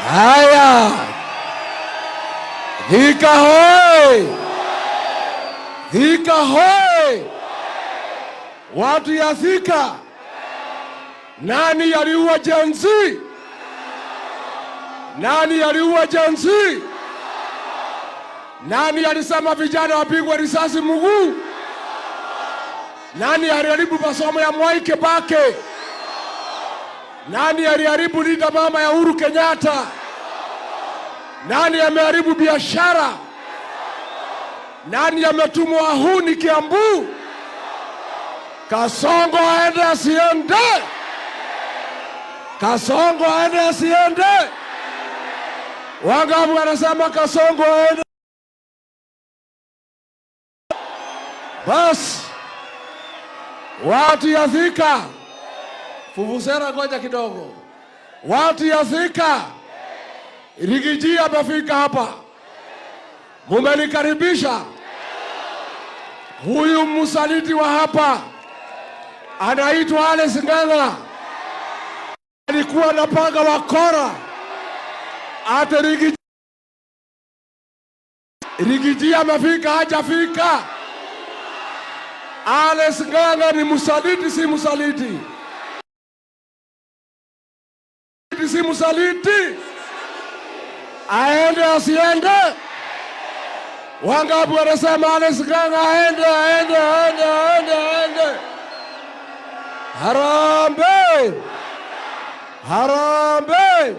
Haya, Thika hoi! Thika hoi! Watu ya Thika, nani aliua Gen Z? Nani aliua Gen Z? Nani alisema vijana wapigwe risasi mguu? Nani aliharibu masomo ya Mwai Kibaki? Nani aliharibu linda mama ya Uhuru Kenyatta? Nani ameharibu biashara? Nani ametumwa wahuni Kiambu? Kasongo aende asiende? Kasongo aende asiende? Wangapi wanasema Kasongo aende? Bas, watu ya Thika, Fufusera ngoja kidogo. Watu ya Thika, Rigiji amefika hapa. Mumenikaribisha. Huyu msaliti wa hapa anaitwa Alex Ng'ang'a. Alikuwa anapanga wakora. Ate Rigiji amefika, hajafika. Alex Ng'ang'a ni msaliti, si msaliti? Si msaliti? Aende asiende? Wangapi wanasema Alex Ng'ang'a aende, aende, aende, aende, aende? Harambee! Harambee!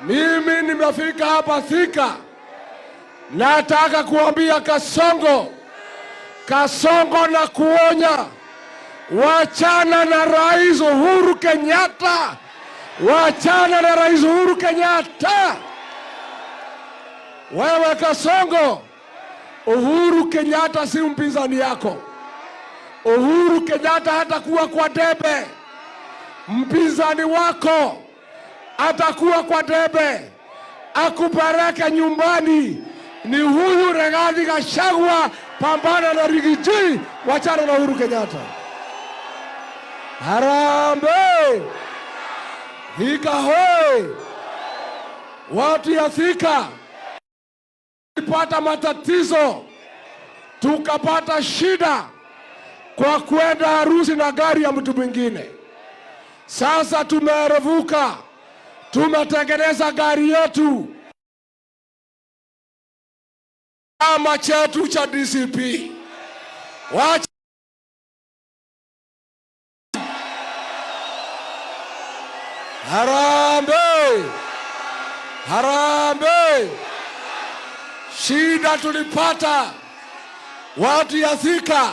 Mimi nimefika hapa Thika. Nataka kuambia Kasongo na kuonya, wachana na Rais Uhuru Kenyatta. Wachana na Rais Uhuru Kenyatta. Wewe Kasongo, Uhuru Kenyatta si mpinzani yako. Uhuru Kenyatta hatakuwa kwa debe. Mpinzani wako atakuwa kwa debe, akupeleke nyumbani. Ni huyu Rigathi Gachagua. Pambana na Rigiji, wachana na Uhuru Kenyatta. Harambee! Thika hoi! Watu ya Thika, tulipata matatizo, tukapata shida kwa kwenda harusi na gari ya mtu mwingine. Sasa tumerevuka, tumetengeneza gari yetu, chama chetu cha DCP. Harambee! Harambee! Shida tulipata watu ya Thika,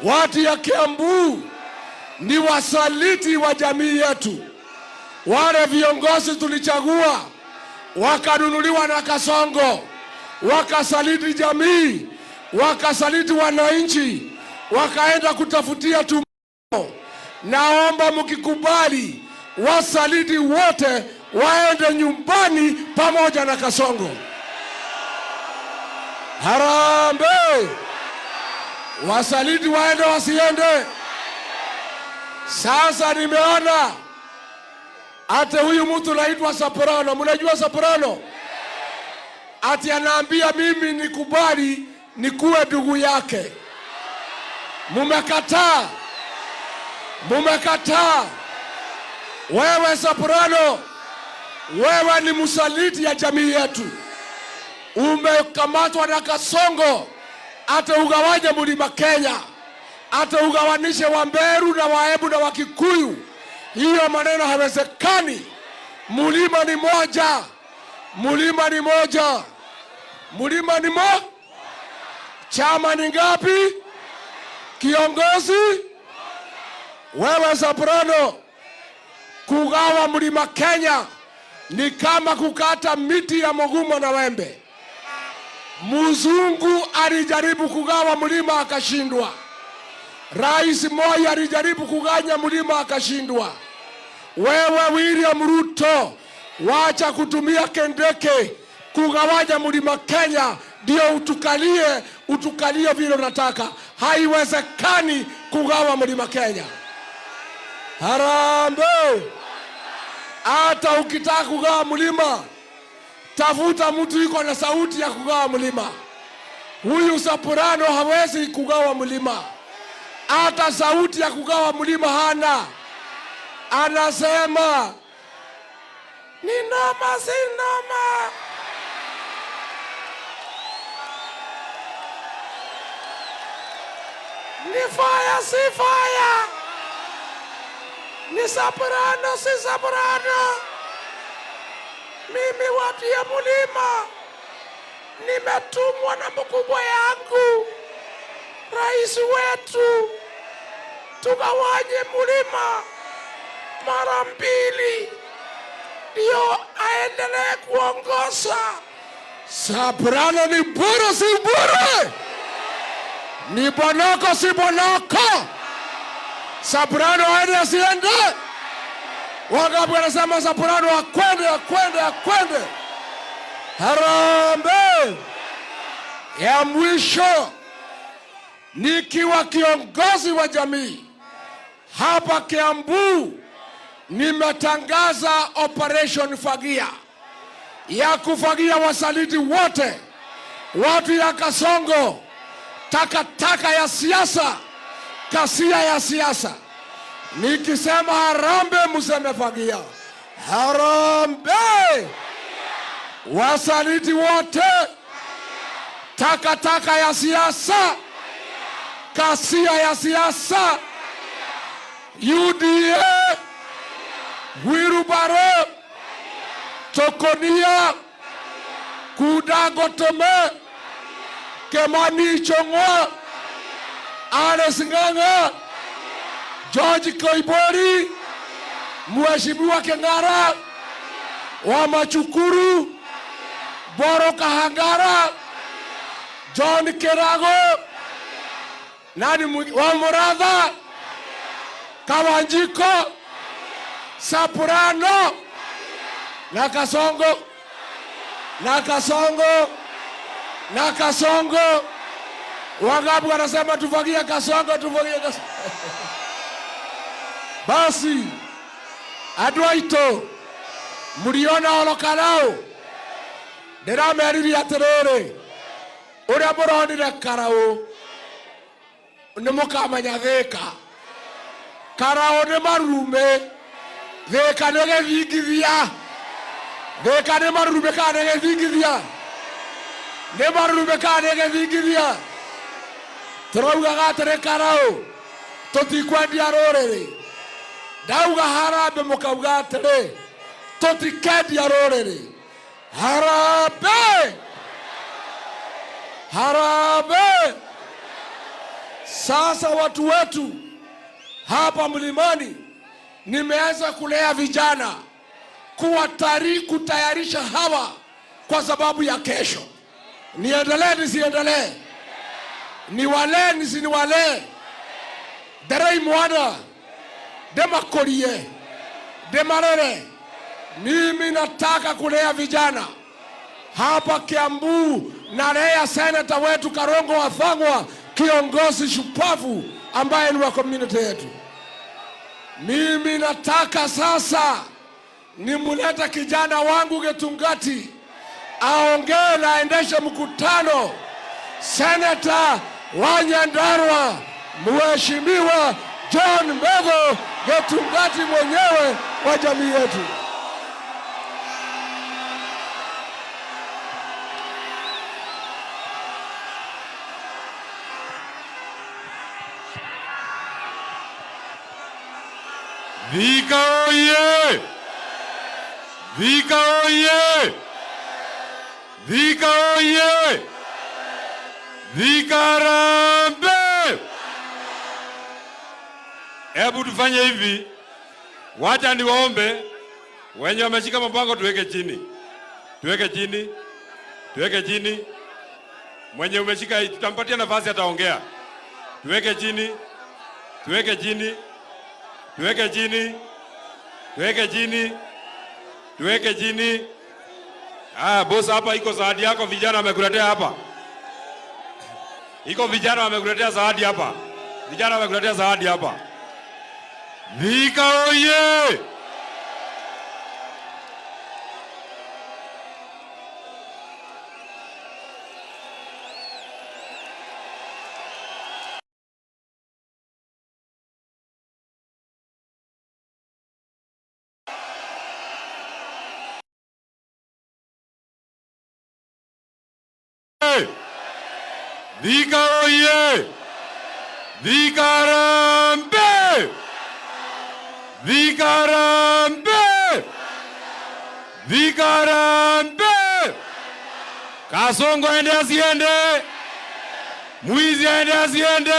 watu ya Kiambu ni wasaliti wa jamii yetu. Wale viongozi tulichagua wakanunuliwa na Kasongo, wakasaliti jamii, wakasaliti wananchi, wakaenda kutafutia tumbo. Naomba mkikubali, wasaliti wote waende nyumbani pamoja na Kasongo. Harambee! Wasaliti waende wasiende? Sasa nimeona ate huyu mtu naitwa Soprano. Mnajua Soprano? Ati anaambia mimi nikubali nikuwe ndugu yake. Mumekataa. Mumekataa. Wewe Soprano, wewe ni msaliti ya jamii yetu. Umekamatwa na Kasongo ata ugawanye Mlima Kenya, ata ugawanishe Wamberu na Waembu na Wakikuyu. Hiyo maneno hawezekani. Mlima ni moja. Mlima ni moja. Mlima ni moja. Chama ni ngapi? Kiongozi? Wewe Soprano, kugawa Mlima Kenya ni kama kukata miti ya Mugumo na Wembe. Mzungu alijaribu kugawa mlima akashindwa. Rais Moi alijaribu kuganya mlima akashindwa. Wewe William Ruto, wacha kutumia kendeke kugawanya Mlima Kenya ndio utukalie vile unataka. Haiwezekani kugawa Mlima Kenya. Harambee! Hata ukitaka kugawa mlima, tafuta mtu yuko na sauti ya kugawa mlima. Huyu Soprano hawezi kugawa mlima. Hata sauti ya kugawa mlima hana. Anasema ni noma si noma. Ni fire si fire. Ni Soprano si Soprano. Mimi watu ya mlima nimetumwa na mkubwa yangu, rais wetu, tugawanye mlima mara mbili ndio aendelee kuongoza. Soprano ni bure si bure? Ni bonoko si bonoko? Soprano aende asiende? Wangapi wanasema Soprano akwende? Harambee ya mwisho, nikiwa kiongozi wa jamii hapa Kiambu, nimetangaza Operation Fagia ya kufagia wasaliti wote, watu ya Kasongo, takataka ya siasa, kasia ya siasa. Nikisema harambee, museme fagia. Harambee! Wasaliti wote, takataka ya siasa, kasia ya siasa, UDA, Wirubaro, Tokonia, Kudagotome, Kemani Chongwa, Alex Ng'ang'a, George Koibori, Mheshimiwa Keng'ara, Wamachukuru, Boro Kahangara, John Kerago, Wamuratha, Kawanjiko, Soprano, na Kasongo. Wangapi wanasema tufagie Kasongo? Basi adwaito muriona olokarao ndirameriri atiriri uria muronire karao ni mukamenya Thika. Karao ni marume, Thika ni githingithia. Thika ni marume kana ni githingithia? Ni marume kana ni githingithia? Turaugaga atiri karao tutikwendia ruriri. Ndauga harambe mukauga atiri tutikendia ruriri. Harambee! Sasa watu wetu hapa mlimani, nimeanza kulea vijana kutayarisha hawa kwa sababu ya kesho. Niendelee nisiendelee? Niwalee nisiniwalee? Derei mwana demakorie demarere. Mimi nataka kulea vijana hapa Kiambu, na lea seneta wetu Karongo Wathang'wa, kiongozi shupavu ambaye ni wa community yetu. Mimi nataka sasa nimuleta kijana wangu Getungati aongee na aendeshe mkutano, Seneta wa Nyandarua Mheshimiwa John Mbego Getungati mwenyewe wa jamii yetu. Thika oye! Thika oye! Thika oye! Thika harambee! Hebu tufanye hivi, wacha niwaombe wenye wameshika mabango tuweke chini. Mwenye umeshika tutampatia nafasi ataongea. Tuweke chini. Boss, hapa iko zawadi yako, vijana wamekuletea hapa. Vijana wamekuletea zawadi hapa. Thika oye! Thika oye! Thika Harambee! Thika Harambee! Thika Harambee! Kasongo aende asiende? Mwizi aende asiende?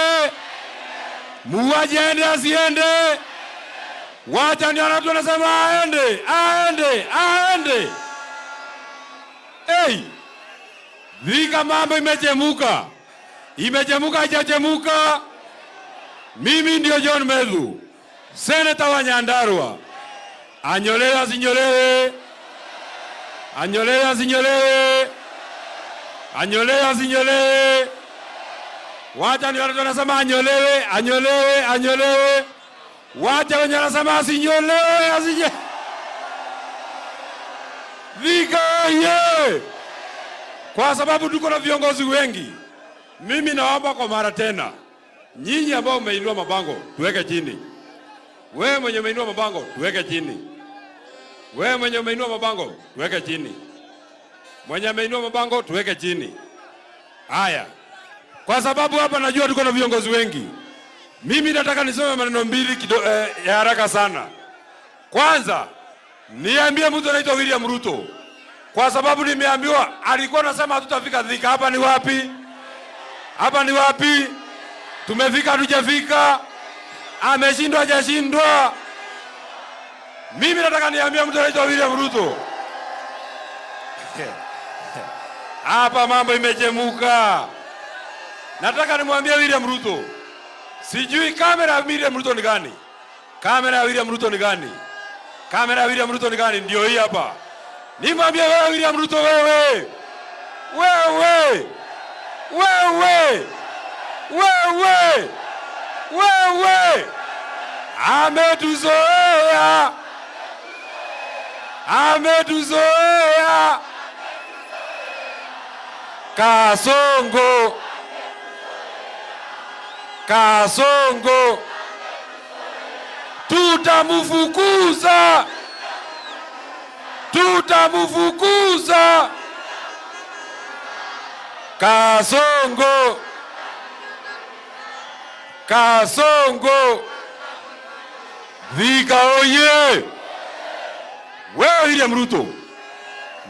Muuaji aende asiende? Wacha ndio watu wanasema aende, aende, aende. Hey! Thika mambo imechemuka. Imechemuka haijachemuka. Mimi ndio John Medhu, seneta wa Nyandarua. Anyolewe asinyolewe. Anyolewe asinyolewe. Anyolewe asinyolewe. Wacha ni watu wanasema anyolewe, anyolewe, anyolewe. Wacha wenye wanasema asinyolewe, asinyolewe. Thika ye! Kwa sababu tuko na viongozi wengi. Mimi naomba kwa mara tena, nyinyi ambao mmeinua mabango tuweke chini. Wewe mwenye umeinua mabango tuweke chini. Wewe mwenye umeinua mabango tuweke chini. Mwenye ameinua mabango tuweke chini. Haya. Kwa sababu hapa najua tuko na viongozi wengi. Mimi nataka niseme maneno mbili ya haraka sana. Kwanza, niambie mtu anaitwa William Ruto. Kwa sababu nimeambiwa alikuwa anasema hatutafika Thika. Hapa ni wapi? Hapa ni wapi? Tumefika hatujafika? Ameshindwa hajashindwa? Mimi nataka niambie mtu anaitwa William Ruto. Hapa mambo imechemuka. Nataka nimwambie William Ruto. Sijui kamera ya William Ruto ni gani? Kamera ya William Ruto ni gani? Kamera ya William Ruto ni gani? Ndio hii hapa. Nimwambie wewe William Ruto wewe. Wewe. Wewe. Wewe. Wewe. Ametuzoea. Ametuzoea. Kasongo. Kasongo. Tutamufukuza. Tutamufukuza. Kasongo. Kasongo. Thika oye! Wewe William Ruto,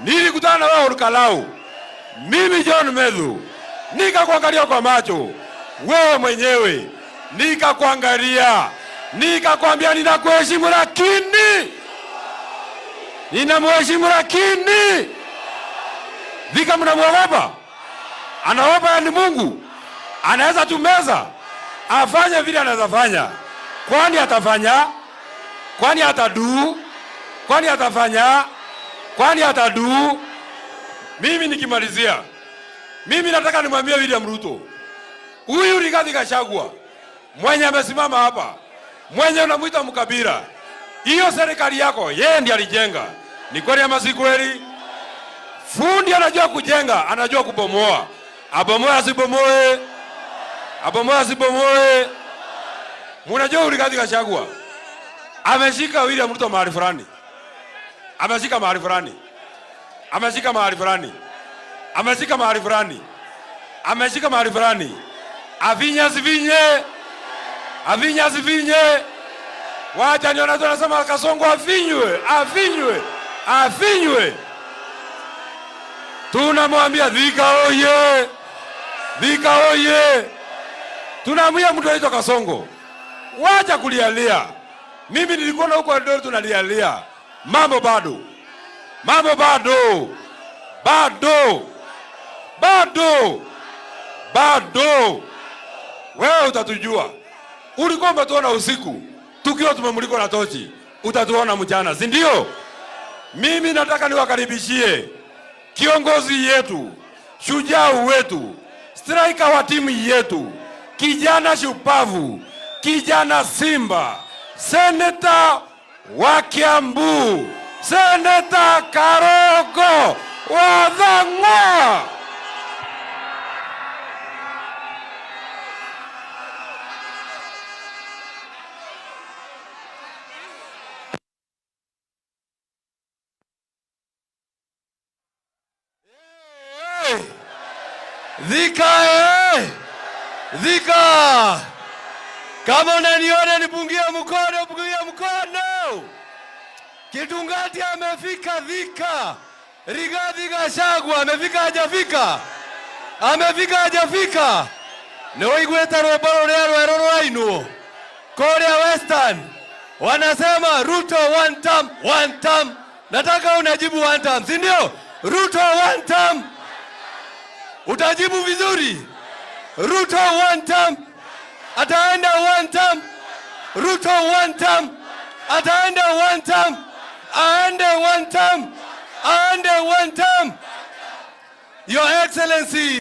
nilikutana na wewe Olkalau. Mimi John Medhu nikakuangalia kwa macho. Wewe mwenyewe nikakuangalia. Nikakwambia ninakuheshimu lakini ninamheshimu lakini Thika mnamwogopa. Anaogopa ni Mungu. Anaweza tumeza. Afanye vile anaweza fanya. Kwani atafanya? Kwani atadu? Kwani atafanya? Kwani atadu? Mimi nikimalizia, mimi nataka nimwambie William Ruto, huyu Rigathi Gachagua mwenye amesimama hapa, mwenye unamuita mkabira, hiyo serikali yako yeye ndiye alijenga. Ni kweli ama si kweli? Fundi anajua kujenga, anajua kubomoa. Abomoe asibomoe. Abomoe asibomoe. Mnajua Rigathi Gachagua ameshika William Ruto mahali fulani. Ameshika mahali fulani. Ameshika mahali fulani. Ameshika mahali fulani. Ameshika mahali fulani. Avinya sivinye. Avinya sivinye. Wacha ni wanasema Kasongo afinywe, afinywe, afinywe. Tunamwambia Thika oye. Thika oye. Tunamwambia mtu anaitwa Kasongo, wacha kulialia. Mimi nilikuwa na huko ndio tunalialia. Mambo bado. Mambo bado. Bado. Bado. Bado. Wewe utatujua. Ulikuwa umetuona usiku tukiwa tumemulikwa na tochi. Utatuona mchana, si ndio? Mimi nataka niwakaribishie kiongozi yetu, shujaa wetu, striker wa timu yetu, kijana shupavu, kijana Simba, seneta wa Kiambu, seneta Karogo wa Thang'wa. Thika eh! Thika! Kama unaniona nipungie mkono, pungia mkono. Kitungati amefika Thika. Rigathi Gachagua amefika hajafika? Amefika hajafika? Ndio igweta rweboro rero rwaino. Korea Western wanasema Ruto one term, one term. Nataka unajibu one term, si ndio? Ruto one term. Utajibu vizuri. Ruto one term. Ataenda one term. Ruto one term. Ataenda one term. Aende one term. Aende one term. Your Excellency.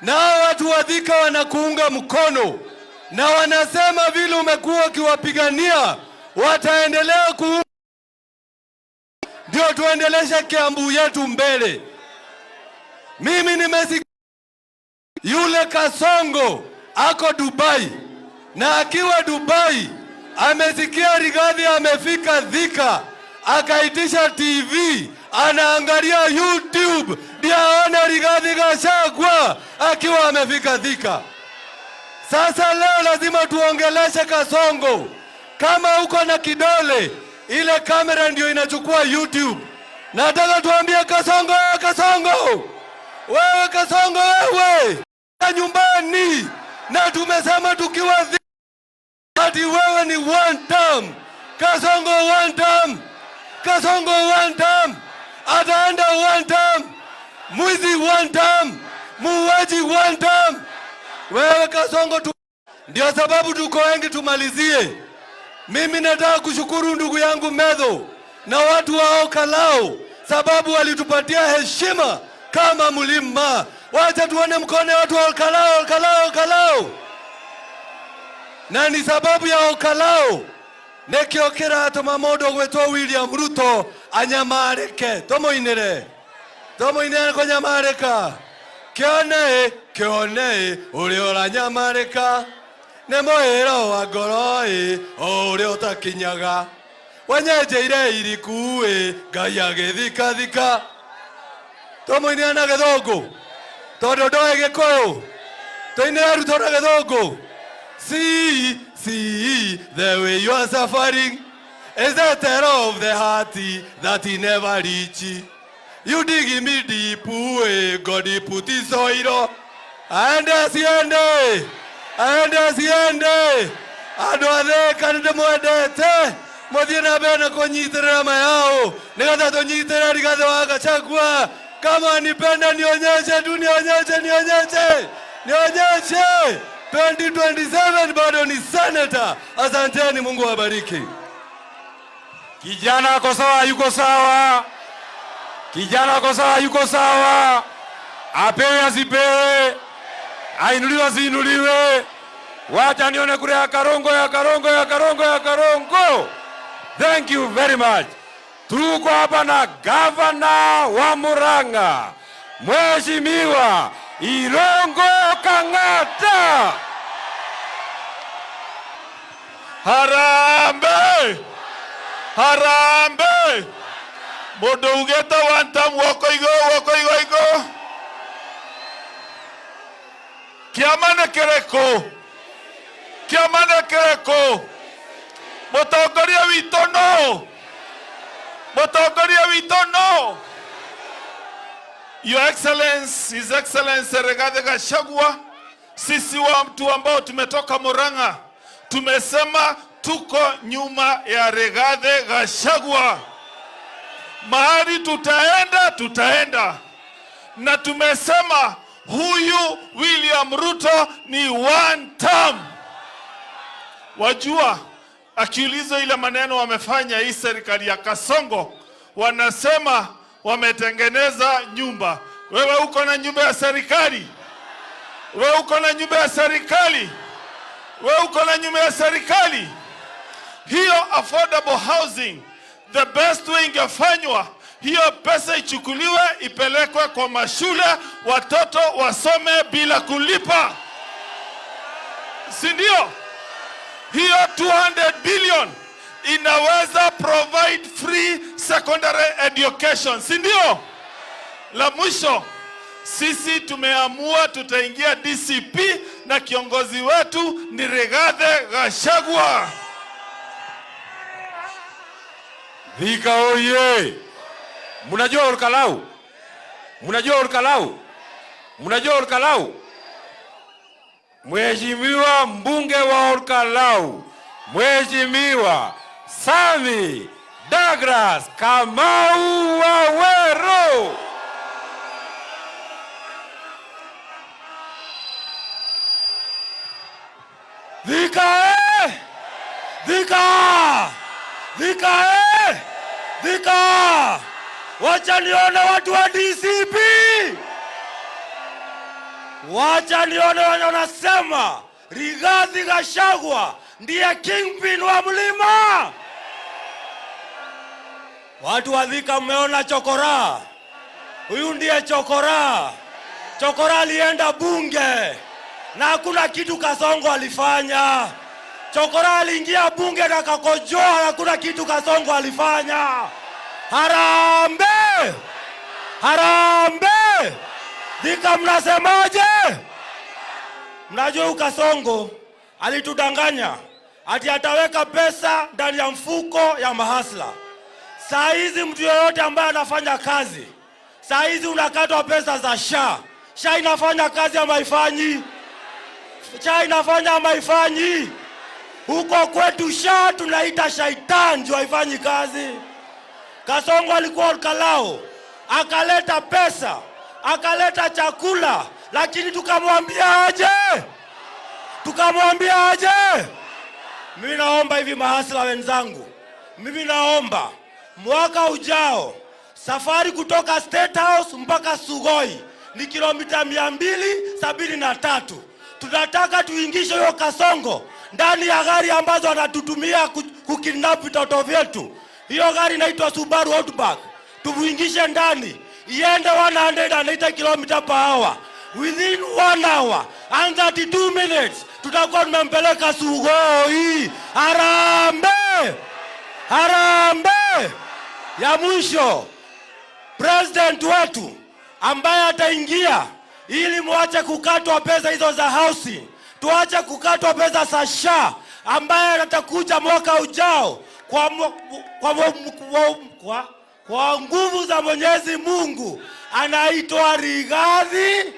Na watu wa Thika wanakuunga mkono na wanasema vile umekuwa ukiwapigania wataendelea ndio tuendeleshe Kiambu yetu mbele. Mimi nimesikia yule Kasongo ako Dubai, na akiwa Dubai amesikia Rigathi amefika Thika, akaitisha TV anaangalia YouTube ndio aone Rigathi Gachagua akiwa amefika Thika. Sasa leo lazima tuongeleshe Kasongo. Kama uko na kidole, ile kamera ndio inachukua YouTube. Nataka tuambie Kasongo, Kasongo. Wewe Kasongo wewe. Nyumbani. Na tumesema tukiwa ati wewe ni one term. Kasongo one term. Kasongo one term. Ataenda one term. Mwizi one term. Muuaji one term. Wewe Kasongo ndio sababu tuko wengi tumalizie. Mimi nataka kushukuru ndugu yangu Medho na watu wa Okalao sababu walitupatia heshima kama mlima. Wacha tuone mkono watu wa Okalao, Okalao, Okalao. Na ni sababu ya Okalao nekiokera atoma modo gwetwo William Ruto anyamareke. Tomoinere ko nyamareka. Kione uri oranyamareka. Ne moero wa ngoroi uri utakinyaga. Wanyejeire iriku Ngai agithika thika. Tomoine na Githungu. Tondu ndoe Gikuyu. Toine Ruto na Githungu. See the way you are suffering is the terror of the heart that he never reach. You dig me deep, God put his oil. And asiende. Adwathe kanide mwendete. Muthie na mbere kunyitirira mayao. Nigetha tunyitire Rigathi wa Gachagua. Kama nipenda nionyeshe tu, nionyeshe. 2027 bado ni senator. Asanteni, Mungu awabariki. Kijana ako sawa, yuko sawa. Kijana ako sawa, yuko sawa. Apewe asipewe. Ainuliwe asiinuliwe. Wacha nione kule ya Karongo. Thank you very much. Tuko hapa na Governor wa Murang'a, Mheshimiwa Irungu Kang'ata. Harambe. Mundu ugeta wanta woko igo. Kiamane kereko. Mutongoria wito no. Your Excellency, His Excellency Rigathi Gachagua, sisi watu ambao tumetoka Murang'a tumesema tuko nyuma ya Rigathi Gachagua. Mahali tutaenda. Na tumesema huyu William Ruto ni one term. Wajua, akiuliza ile maneno wamefanya hii serikali ya Kasongo, wanasema wametengeneza nyumba. Wewe uko na nyumba ya serikali? Hiyo affordable housing, the best way ingefanywa, hiyo pesa ichukuliwe ipelekwe kwa mashule, watoto wasome bila kulipa. Si ndio? Hiyo 200 billion inaweza provide free secondary education. Si ndio? La mwisho, Sisi tumeamua tutaingia DCP na kiongozi wetu ni Rigathi Gachagua. Thika oye! Mnajua Olkalau? Mnajua Olkalau? Mnajua Olkalau? Mheshimiwa mbunge wa Olkalau, Mheshimiwa Sami Douglas Kamau Waweru. Thika eh! Thika! Thika eh! Thika! Wacha nione watu wa DCP! Wacha nione wanasema Rigathi Gachagua ndiye kingpin wa mlima. Watu wa Thika mmeona chokora. Huyu ndiye chokora. Chokora alienda bunge na hakuna kitu Kasongo alifanya. Chokora aliingia bunge na kakojoa na hakuna kitu Kasongo alifanya. Harambe! Harambe! Thika mnasemaje? Mnajua Kasongo alitudanganya ati ataweka pesa ndani ya mfuko ya mahasla. Saa hizi mtu yoyote ambaye anafanya kazi, saa hizi unakatwa pesa za SHA. SHA inafanya kazi ama haifanyi? SHA inafanya ama haifanyi? Huko kwetu SHA tunaita shaitani ndio haifanyi kazi. Kasongo alikuwa Olkalau, akaleta pesa, akaleta chakula, lakini tukamwambia aje? Tukamwambia aje? Mimi naomba hivi mahasla wenzangu, mimi naomba mwaka ujao safari kutoka State House mpaka Sugoi ni kilomita 273. Tunataka tuingishe hiyo Kasongo ndani ya gari ambazo anatutumia kukidnap vitoto vyetu. Hiyo gari inaitwa Subaru Outback. Tubuingishe ndani, iende 180 km per hour. Within 1 hour and 32 minutes tutakuwa tumempeleka Sugoi. Harambe! Harambe! Ya mwisho, president wetu ambaye ataingia ili muache kukatwa pesa hizo za housing, tuache kukatwa pesa za SHA, ambaye atakuja mwaka ujao kwa nguvu za Mwenyezi Mungu, anaitwa Rigathi.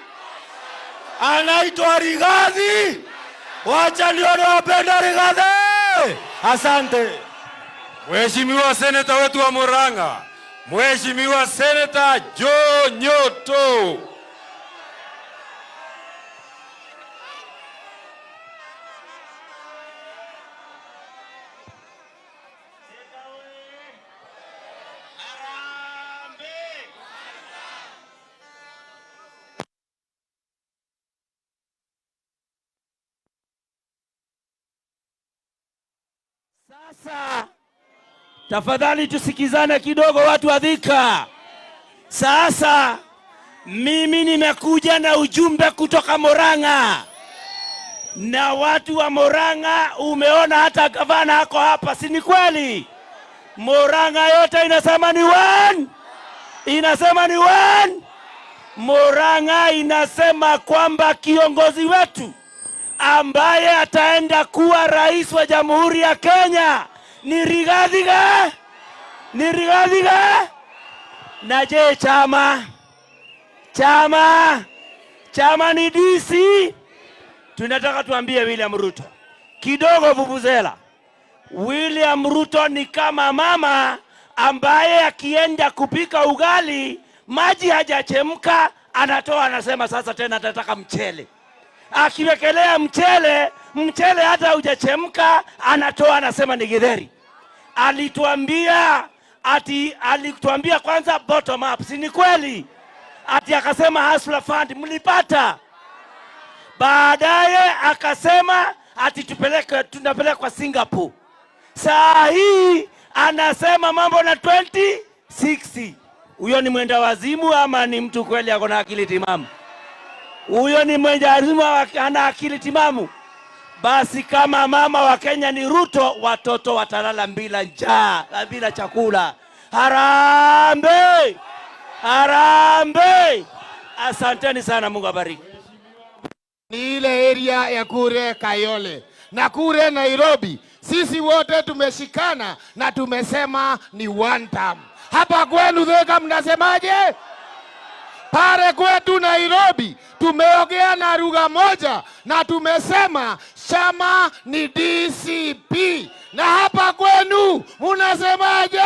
Anaitwa Rigathi. Wacha nione wapenda Rigathi. Asante. Mheshimiwa seneta wetu wa Murang'a, Mheshimiwa Seneta Joe Nyoto. Sasa tafadhali tusikizane kidogo watu wa Thika. Sasa mimi nimekuja na ujumbe kutoka Murang'a. Na watu wa Murang'a, umeona hata gavana hako hapa, si ni kweli? Murang'a yote inasema ni one. Inasema ni one. Murang'a inasema kwamba kiongozi wetu ambaye ataenda kuwa rais wa Jamhuri ya Kenya ni Rigathi Gachagua. Ni Rigathi Gachagua. Na je, chama ni DC. Tunataka tuambie William Ruto kidogo vuvuzela. William Ruto ni kama mama ambaye akienda kupika ugali maji hajachemka, anatoa anasema sasa tena atataka mchele. Akiwekelea mchele hata hujachemka, anatoa anasema ni githeri. Alituambia kwanza bottom up, si ni kweli? Akasema Hustler Fund mlipata. Baadaye akasema tunapeleka kwa Singapore. Saa hii anasema mambo na 2060. Huyo ni mwenda wazimu ama ni mtu kweli ako na akili timamu? Huyo ni mwenda wazimu ana akili timamu? Basi kama mama wa Kenya ni Ruto, watoto watalala bila njaa, bila chakula. Harambe! Harambe! Asanteni sana, Mungu abariki. Ni ile area ya kure Kayole na kure Nairobi, sisi wote tumeshikana na tumesema ni one term. Hapa kwenu Thika mnasemaje? Pare kwetu Nairobi tumeongea na lugha moja na tumesema chama ni DCP. Na hapa kwenu mnasemaje?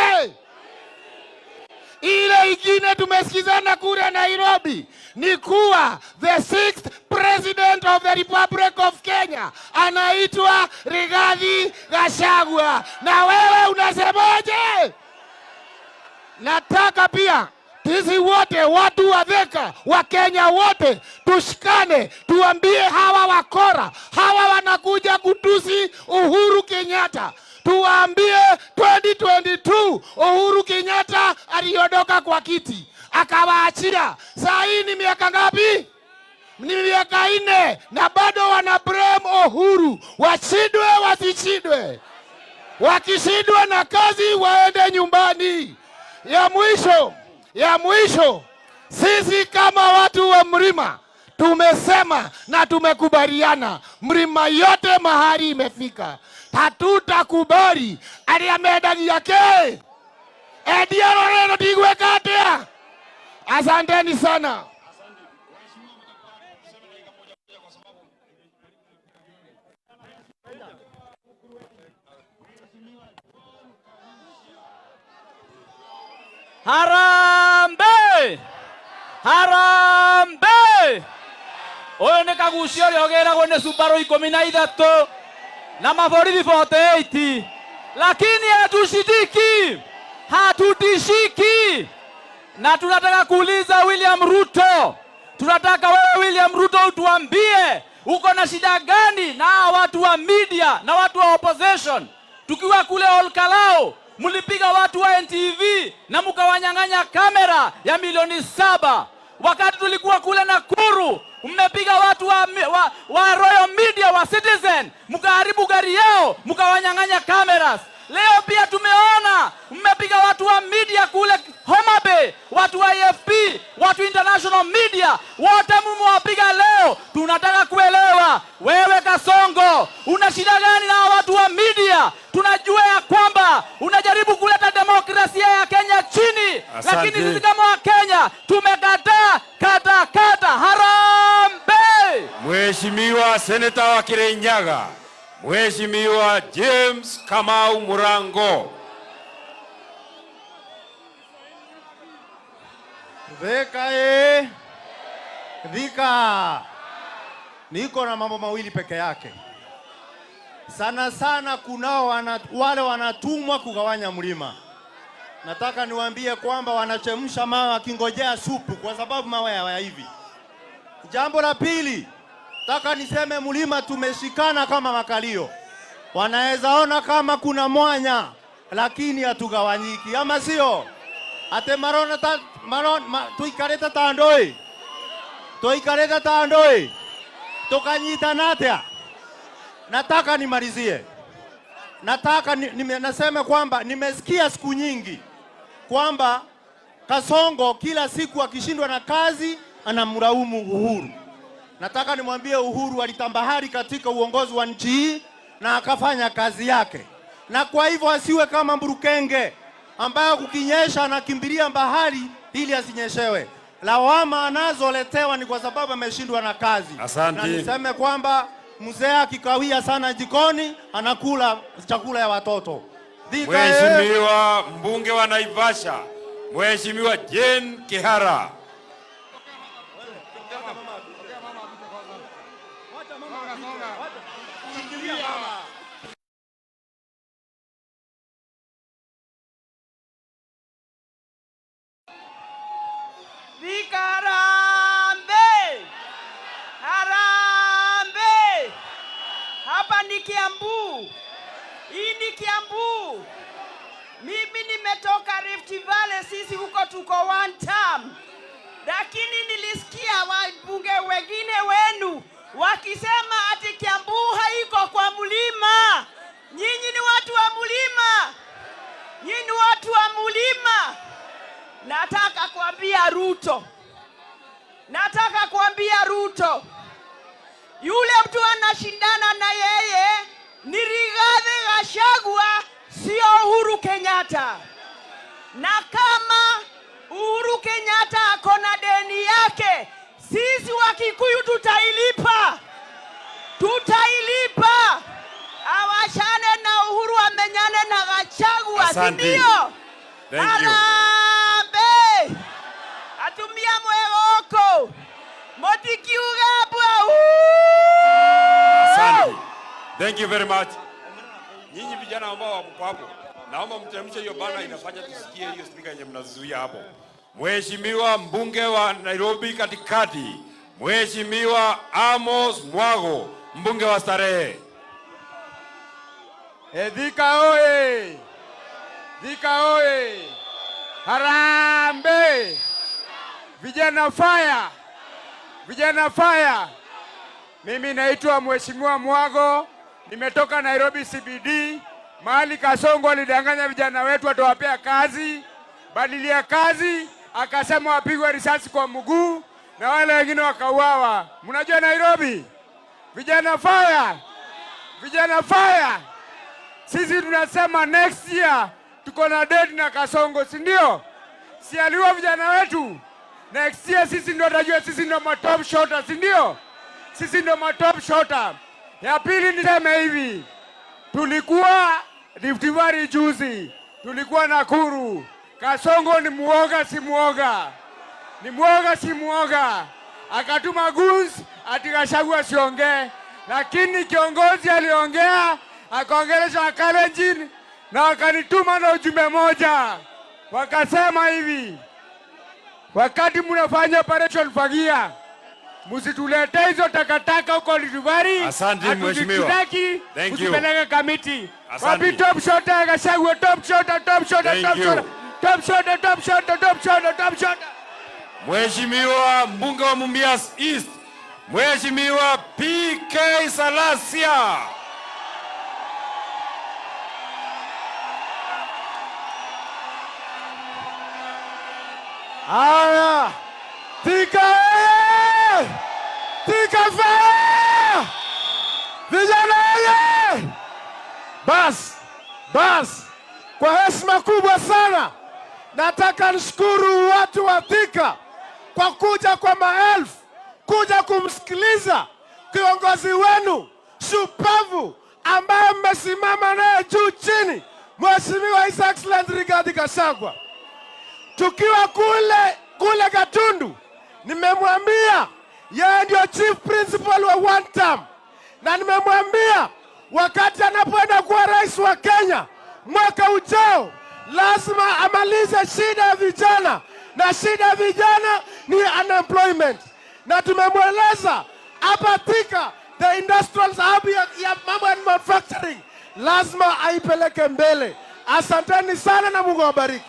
Ile ingine tumesikizana kule Nairobi ni kuwa the 6th president of the Republic of Kenya anaitwa Rigathi Gachagua. Na wewe unasemaje? Nataka pia sisi wote watu wa Thika, wa Kenya wote tushikane, tuambie hawa wakora, hawa wanakuja kutusi Uhuru Kenyatta. Tuambie 2022 Uhuru Kenyatta aliondoka kwa kiti, akawaachia. Saa hii ni miaka ngapi? Ni miaka 4 na bado wana blame Uhuru. Washidwe wasishidwe. Wakishidwa na kazi waende nyumbani. Ya mwisho, sisi kama watu wa mlima tumesema na tumekubaliana, mlima yote mahali imefika, hatutakubali aliamedagi yake ediaroreno tigwekatea. Asanteni sana. Harambe! Harambe! Oyo nĩ Kagucio rĩogeragwo nĩ Subaru 13 na maborithi 48, lakini hatutishiki. Na tunataka kuuliza William Ruto, tunataka wewe William Ruto utuambie uko na shida gani na watu wa media na watu wa opposition? Tukiwa kule Olkalao mulipiga watu wa NTV na mukawanyang'anya kamera ya milioni 7. Wakati tulikuwa kule Nakuru mmepiga watu wa Royal Media wa Citizen, mukaharibu gari yao, mukawanyang'anya cameras. Leo pia tumeona mmepiga watu wa media kule Homa Bay, watu wa AFP, watu international media, wote mmewapiga leo. Tunataka kuelewa wewe Kasongo, una shida gani na watu wa media? Tunajua ya kwamba unajaribu kuleta demokrasia ya Kenya chini. Asante. Lakini sisi kama wa Kenya tumekataa kata. Harambe! Mheshimiwa Seneta wa Kirinyaga, Mheshimiwa James Kamau Murango. Thika. Niko na mambo mawili peke yake. Sana kunao wale wanatumwa kugawanya mlima. Nataka niwaambie kwamba wanachemsha mawe wakingojea supu kwa sababu mawe ya hivi. Jambo la pili, nataka niseme mlima tumeshikana kama makalio. Wanaweza ona kama kuna mwanya lakini hatugawanyiki, ama sio? Ate tuikareta tandoi. Tukanyita natea. Nataka nimalizie. Nasema kwamba nimesikia siku nyingi kwamba Kasongo kila siku akishindwa na kazi anamlaumu Uhuru. Nataka nimwambie Uhuru alitambahari katika uongozi wa nchi hii na akafanya kazi yake. Na kwa hivyo asiwe kama Mburukenge ambaye kukinyesha anakimbilia bahari ili asinyeshewe. Lawama anazoletewa ni kwa sababu ameshindwa na kazi. Asante. Na niseme kwamba mzee akikawia sana jikoni anakula chakula ya watoto. Mheshimiwa mbunge wa Naivasha, Mheshimiwa Jane Kihara. Harambe! Hapa ni Kiambu. Hii ni Kiambu. Mimi nimetoka Rift Valley, sisi huko tuko one term. Lakini nilisikia wabunge wengine wenu wakisema ati Kiambu haiko kwa mlima. Nyinyi ni watu wa mlima. Nyinyi ni watu wa mlima. Nataka kuambia Ruto. Nataka kuambia Ruto, yule mtu anashindana na yeye ni Rigathi Gachagua, sio Uhuru Kenyatta. Na kama Uhuru Kenyatta akona deni yake, sisi wa Kikuyu tutailipa. Tutailipa. Awachane na Uhuru, amenyane na Gachagua, si ndio? Harambe. Atumia mwegoko. Motikiuga bwa. Asante. Thank you very much. Nyinyi vijana ambao wako hapo, naomba mteremshe hiyo bana, inafanya tusikie hiyo speaker yenye mnazuia hapo. Mheshimiwa mbunge wa Nairobi katikati, Mheshimiwa Amos Mwago, mbunge wa Starehe. Thika oye! Thika oye! Harambe! Vijana fire! Vijana fire! Mimi naitwa Mheshimiwa Mwago, nimetoka Nairobi CBD, mahali Kasongo alidanganya vijana wetu atawapea kazi, badilia kazi, akasema wapigwe risasi kwa mguu na wale wengine wakauawa. Mnajua Nairobi? Vijana fire! Vijana fire! Sisi tunasema next year tuko na date na Kasongo, si ndio? Si aliwa vijana wetu. Next year sisi ndio tajua, sisi ndio top shooter, si ndio? Sisi ndio top shooter. Ya pili niseme hivi. Tulikuwa Rift Valley juzi. Tulikuwa Nakuru. Kasongo ni muoga si muoga. Ni muoga si muoga. Akatuma goons ati Gachagua siongee. Lakini kiongozi aliongea, akaongelesha Wakalenjin na wakanituma na ujumbe moja. Wakasema hivi, wakati mnafanya operation Fagia, msitulete hizo takataka huko Rift Valley. Asante mheshimiwa. Thank you. Msipeleke kamiti. Wapi top shooter Gachagua, top shooter, top shooter, top shooter. Top shooter, top shooter, top shooter, top shooter. Mheshimiwa mbunge wa Mumias East, Mheshimiwa PK Salasia. Aya! Thika! Thika fire! Vijana ye! Bas! Kwa heshima kubwa sana nataka nishukuru watu wa Thika kwa kuja kwa maelfu, kuja kumsikiliza kiongozi wenu shupavu ambaye mmesimama naye juu chini, Mheshimiwa His Excellency Rigathi Gachagua. Tukiwa kule Gatundu, nimemwambia yeye ndio chief principal wa one term, na nimemwambia wakati anapoenda kuwa rais wa Kenya mwaka ujao lazima amalize shida ya vijana, na shida ya vijana ni unemployment. Na tumemweleza hapa Thika the industrial hub ya mambo ya manufacturing lazima aipeleke mbele. Asanteni sana na Mungu awabariki.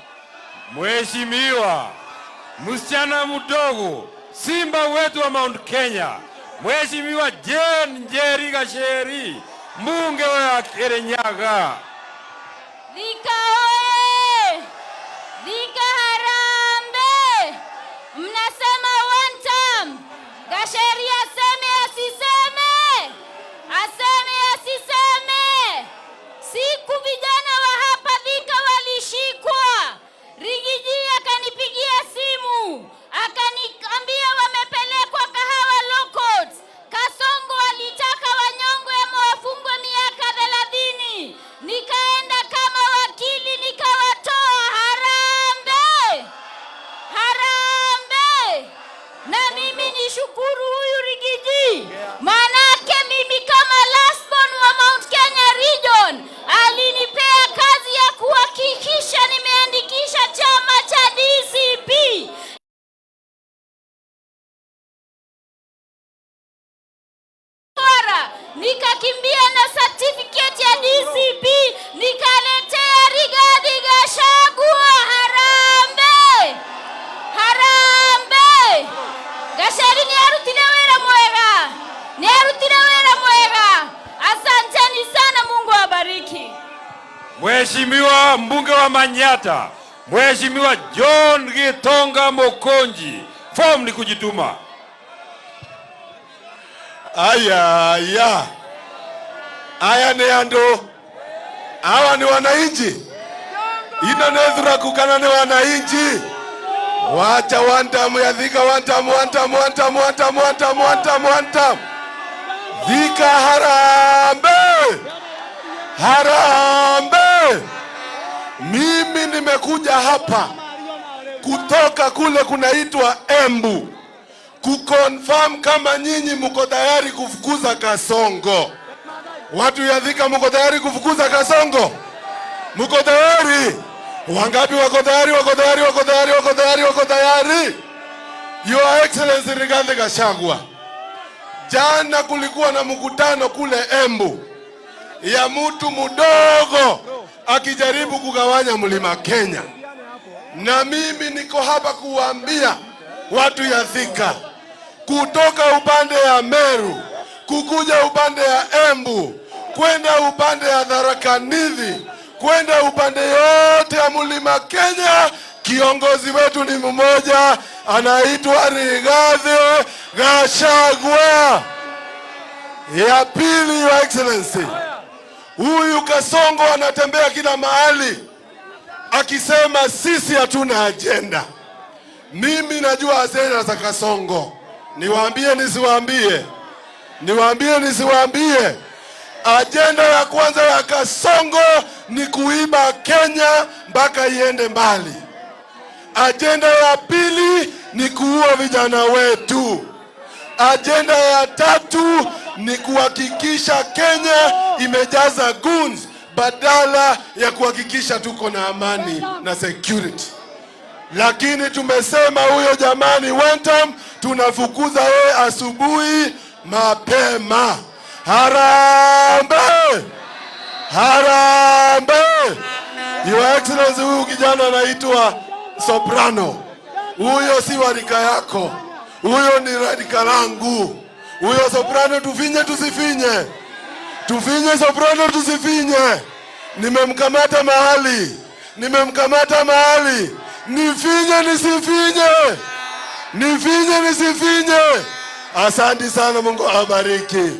Mheshimiwa msichana mdogo, simba wetu wa Mount Kenya, Mheshimiwa Jane Njeri Gacheri, mbunge wa Kirinyaga. Thika oye! Thika harambe! Mnasema one term. Gacheri aseme asiseme? Aseme asiseme? Siku vijana wa hapa Thika walishikwa, Rigiji akanipigia simu, akaniambia wamepelekwa Kahawa Law Court. Kasongo alitaka wanyongwe ama wafungwe miaka 30. Nikaenda kama wakili nikawatoa. Harambe! Harambe! Na mimi nishukuru huyu Rigiji. Manake mimi kama last born wa Mount Kenya region alinipea kazi ya kuhakikisha nimeandikisha chama cha DCP. Nikakimbia na certificate ya DCP nikaletea Rigathi Gachagua. Harambe! Harambe! Gacheri ni arutire wera mwega. Ni arutire wera mwega. Asanteni sana, Mungu awabariki. Mheshimiwa mbunge wa Manyata, Mheshimiwa John Gitonga Mokonji, form ni kujituma. Aya ni ando. Hawa ni wananchi. Ina nethura kukana ni wananchi. Wacha wantamu ya Thika, wantamu. Thika harambe. Mimi nimekuja hapa kutoka kule kunaitwa Embu kuconfirm kama nyinyi mko tayari kufukuza Kasongo. Watu ya Thika mko tayari kufukuza Kasongo? Mko tayari? Wangapi wako tayari? Wako tayari? Your Excellency Rigathi Gachagua, jana kulikuwa na mkutano kule Embu ya mtu mdogo akijaribu kugawanya mlima Kenya, na mimi niko hapa kuambia watu ya Thika, kutoka upande ya Meru kukuja upande ya Embu kwenda upande ya Tharaka Nithi kwenda upande yote ya mlima Kenya, kiongozi wetu ni mmoja, anaitwa Rigathi Gachagua. Ya pili, Your Excellency, huyu Kasongo anatembea kila mahali akisema sisi hatuna agenda. Mimi najua agenda za Kasongo. Niwaambie nisiwaambie? Agenda ya kwanza ya Kasongo ni kuiba Kenya mpaka iende mbali. Agenda ya pili ni kuua vijana wetu. Agenda ya tatu ni kuhakikisha Kenya imejaza goons badala ya kuhakikisha tuko na amani na security. Lakini tumesema huyo jamani, one time tunafukuza yeye asubuhi mapema. Harambe! Your Excellency, huyu kijana anaitwa Soprano. Huyo si warika yako, huyo ni radika langu. Huyo Soprano tufinye tusifinye? Tufinye Soprano tusifinye? Nimemkamata mahali. Nifinye nisifinye? Asante sana, Mungu awabariki.